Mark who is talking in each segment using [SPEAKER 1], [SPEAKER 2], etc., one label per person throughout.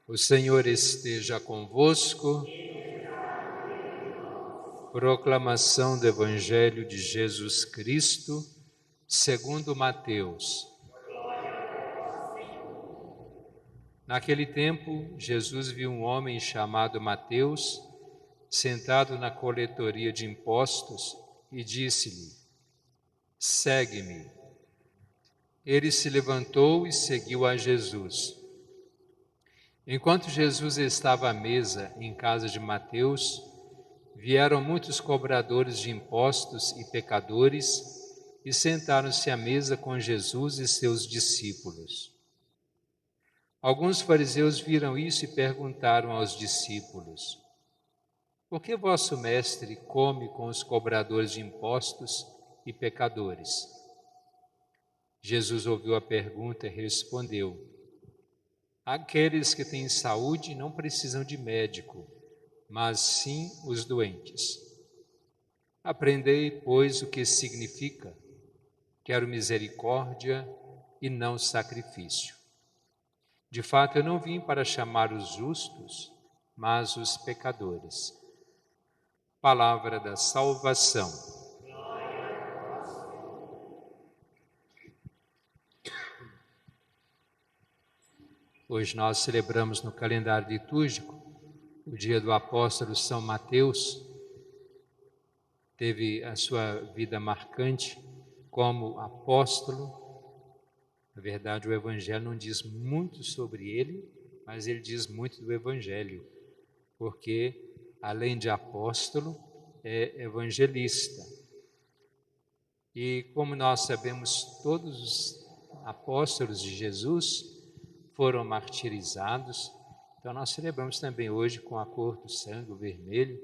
[SPEAKER 1] O Senhor esteja convosco. Proclamação do Evangelho de Jesus Cristo, segundo Mateus. Naquele tempo, Jesus viu um homem chamado Mateus sentado na coletoria de impostos e disse-lhe: "Segue-me." Ele se levantou e seguiu a Jesus. Enquanto Jesus estava à mesa em casa de Mateus, vieram muitos cobradores de impostos e pecadores e sentaram-se à mesa com Jesus e seus discípulos. Alguns fariseus viram isso e perguntaram aos discípulos: "Por que vosso mestre come com os cobradores de impostos e pecadores?" Jesus ouviu a pergunta e respondeu: "Aqueles que têm saúde não precisam de médico, mas sim os doentes. Aprendei, pois, o que significa: quero misericórdia e não sacrifício. De fato, eu não vim para chamar os justos, mas os pecadores." Palavra da salvação. Hoje nós celebramos no calendário litúrgico o dia do apóstolo São Mateus. Teve a sua vida marcante como apóstolo. Na verdade, o Evangelho não diz muito sobre ele, mas ele diz muito do Evangelho, porque, além de apóstolo, é evangelista. E como nós sabemos, todos os apóstolos de Jesus foram martirizados. Então nós celebramos também hoje, com a cor do sangue, o vermelho,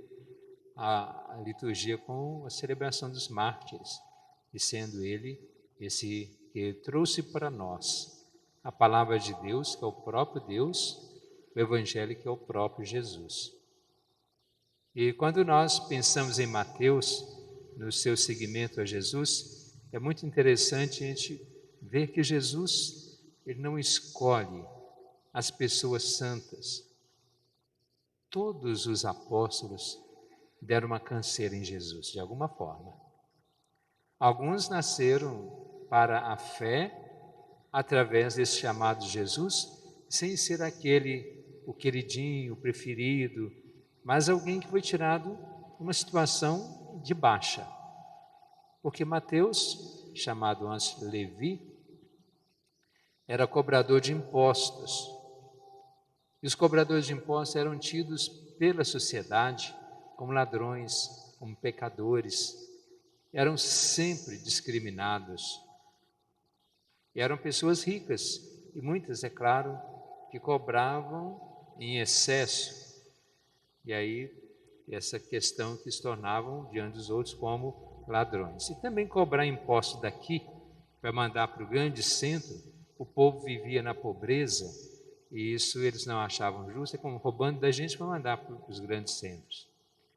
[SPEAKER 1] a liturgia com a celebração dos mártires, e sendo ele esse que trouxe para nós a palavra de Deus, que é o próprio Deus, o Evangelho, que é o próprio Jesus. E quando nós pensamos em Mateus, no seu seguimento a Jesus, é muito interessante a gente ver que Jesus, ele não escolhe as pessoas santas. Todos os apóstolos deram uma canseira em Jesus, de alguma forma. Alguns nasceram para a fé através desse chamado de Jesus, sem ser aquele, o queridinho, o preferido, mas alguém que foi tirado de uma situação de baixa. Porque Mateus, chamado antes Levi, era cobrador de impostos. E os cobradores de impostos eram tidos pela sociedade como ladrões, como pecadores. Eram sempre discriminados. E eram pessoas ricas, e muitas, é claro, que cobravam em excesso. E aí, essa questão que se tornavam diante dos outros como ladrões. E também cobrar imposto daqui, para mandar para o grande centro, o povo vivia na pobreza, e isso eles não achavam justo, é como roubando da gente para mandar para os grandes centros.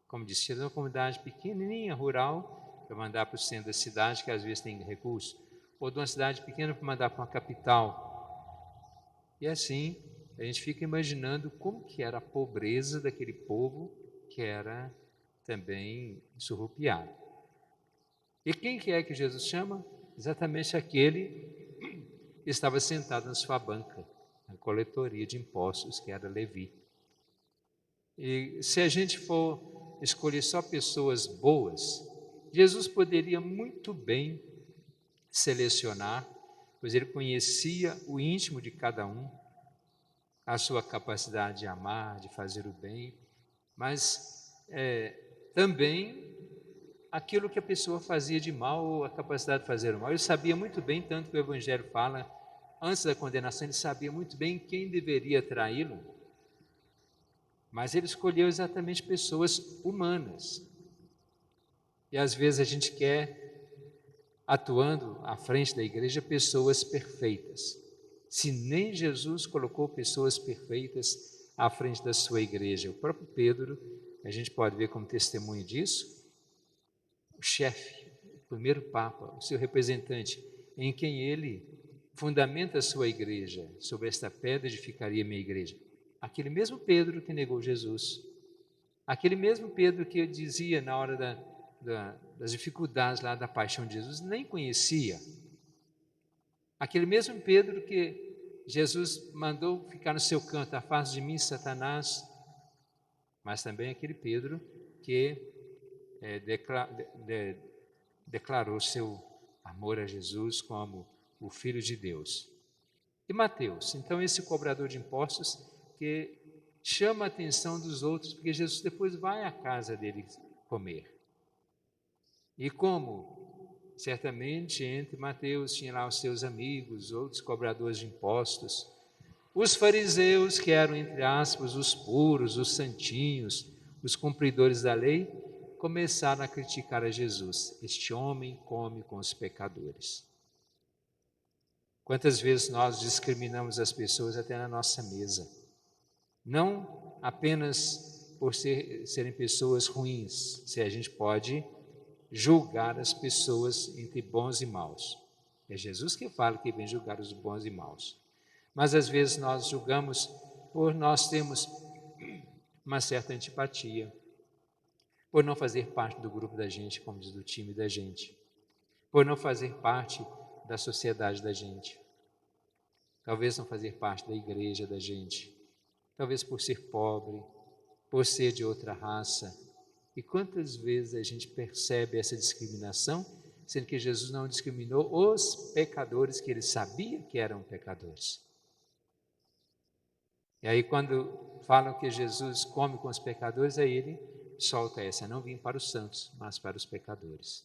[SPEAKER 1] Como disse, de uma comunidade pequenininha, rural, para mandar para o centro da cidade, que às vezes tem recurso, ou de uma cidade pequena para mandar para uma capital. E assim, a gente fica imaginando como que era a pobreza daquele povo que era também surrupiado. E quem que é que Jesus chama? Exatamente aquele que estava sentado na sua banca, na coletoria de impostos, que era Levi. E se a gente for escolher só pessoas boas, Jesus poderia muito bem selecionar, pois ele conhecia o íntimo de cada um, a sua capacidade de amar, de fazer o bem, mas também aquilo que a pessoa fazia de mal, ou a capacidade de fazer o mal. Ele sabia muito bem, tanto que o Evangelho fala, antes da condenação, ele sabia muito bem quem deveria traí-lo, mas ele escolheu exatamente pessoas humanas. E às vezes a gente quer, atuando à frente da igreja, pessoas perfeitas. Se nem Jesus colocou pessoas perfeitas à frente da sua igreja, o próprio Pedro, a gente pode ver como testemunho disso, o chefe, o primeiro Papa, o seu representante, em quem ele fundamenta a sua igreja, sobre esta pedra edificaria minha igreja. aquele mesmo Pedro que negou Jesus, aquele mesmo Pedro que dizia na hora das dificuldades lá da paixão de Jesus, nem conhecia. Aquele mesmo Pedro que Jesus mandou ficar no seu canto, afasta de mim, Satanás, mas também aquele Pedro que declarou seu amor a Jesus como o Filho de Deus. E Mateus, então esse cobrador de impostos que chama a atenção dos outros, porque Jesus depois vai à casa dele comer. E como certamente entre Mateus tinha lá os seus amigos, outros cobradores de impostos, os fariseus, que eram, entre aspas, os puros, os santinhos, os cumpridores da lei, começaram a criticar a Jesus. Este homem come com os pecadores. Quantas vezes nós discriminamos as pessoas até na nossa mesa? Não apenas por serem pessoas ruins, se a gente pode julgar as pessoas entre bons e maus. É Jesus que fala que vem julgar os bons e maus. Mas às vezes nós julgamos por nós termos uma certa antipatia, por não fazer parte do grupo da gente, como diz, do time da gente, por não fazer parte da sociedade da gente, talvez não fazer parte da igreja da gente, talvez por ser pobre, por ser de outra raça. E quantas vezes a gente percebe essa discriminação, sendo que Jesus não discriminou os pecadores que ele sabia que eram pecadores. E aí quando falam que Jesus come com os pecadores, aí ele solta essa: não vim para os santos, mas para os pecadores.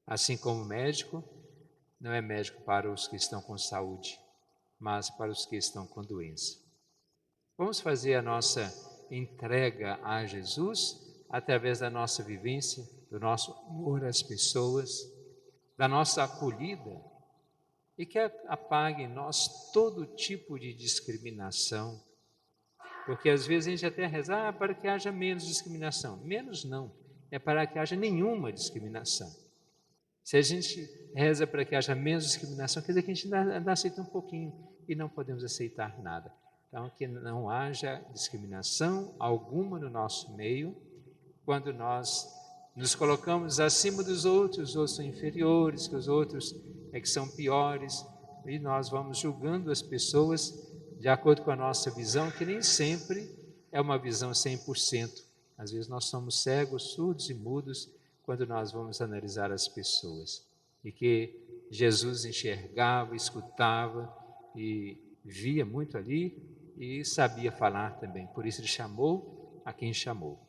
[SPEAKER 1] Assim como o médico não é médico para os que estão com saúde, mas para os que estão com doença. Vamos fazer a nossa entrega a Jesus através da nossa vivência, do nosso amor às pessoas, da nossa acolhida, e que apague em nós todo tipo de discriminação, porque às vezes a gente até reza para que haja menos discriminação. Menos não, é para que haja nenhuma discriminação. Se a gente reza para que haja menos discriminação, quer dizer que a gente ainda aceita um pouquinho e não podemos aceitar nada. Então, que não haja discriminação alguma no nosso meio, quando nós nos colocamos acima dos outros, os outros são inferiores, que os outros que são piores, e nós vamos julgando as pessoas de acordo com a nossa visão, que nem sempre é uma visão 100%. Às vezes nós somos cegos, surdos e mudos quando nós vamos analisar as pessoas. E que Jesus enxergava, escutava e via muito ali e sabia falar também. Por isso ele chamou a quem chamou.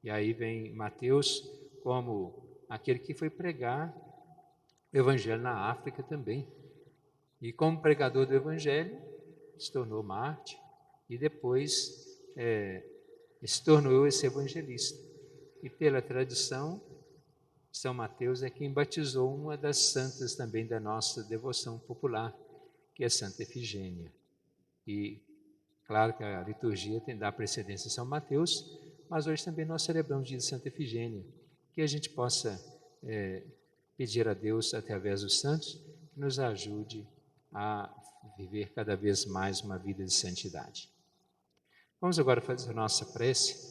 [SPEAKER 1] E aí vem Mateus como aquele que foi pregar o evangelho na África também. E como pregador do evangelho, se tornou mártir e depois se tornou esse evangelista. E pela tradição, São Mateus é quem batizou uma das santas também da nossa devoção popular, que é Santa Efigênia. E claro que a liturgia dá precedência a São Mateus, mas hoje também nós celebramos o dia de Santa Efigênia, que a gente possa pedir a Deus, através dos santos, que nos ajude a viver cada vez mais uma vida de santidade. Vamos agora fazer a nossa prece.